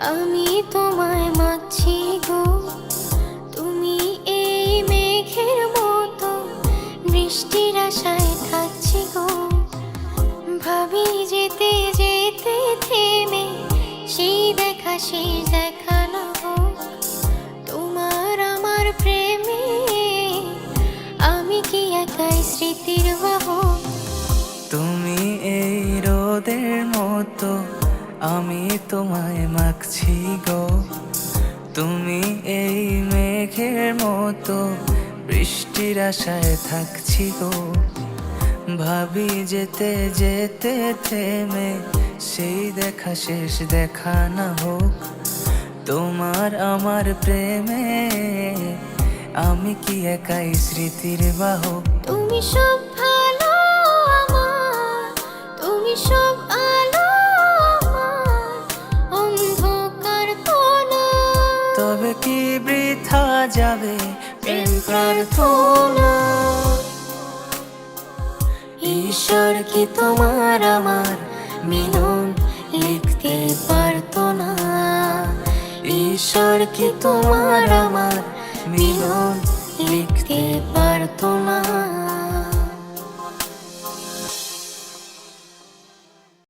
আমি তোমায় মাছি গো, তুমি এই মেঘের মতো বৃষ্টির আশায় থাকছি গো। ভাবি যেতে যেতে থেমে সেই দেখা শেষ দেখা না হোক তোমার আমার প্রেমে। আমি কি একাই স্মৃতির বাহক? তুমি এই রোদের মতো, আমি তোমায় মাখছি গো। তুমি এই মেঘের মতো বৃষ্টির আশায় থাকছি গো। ভাবি যেতে যেতে থেমে সেই দেখা শেষ দেখা না হোক তোমার আমার প্রেমে। আমি কি একাই স্মৃতির বাহক? তুমি সব ভালো আমার, তুমি সব আলো আমার, অন্ধকার তো না। তবে কি বৃথা যাবে প্রেম প্রার্থনা? ঈশ্বর কি তোমার আমার মিলন লিখতে পারতো না? ঈশ্বর কি তোমার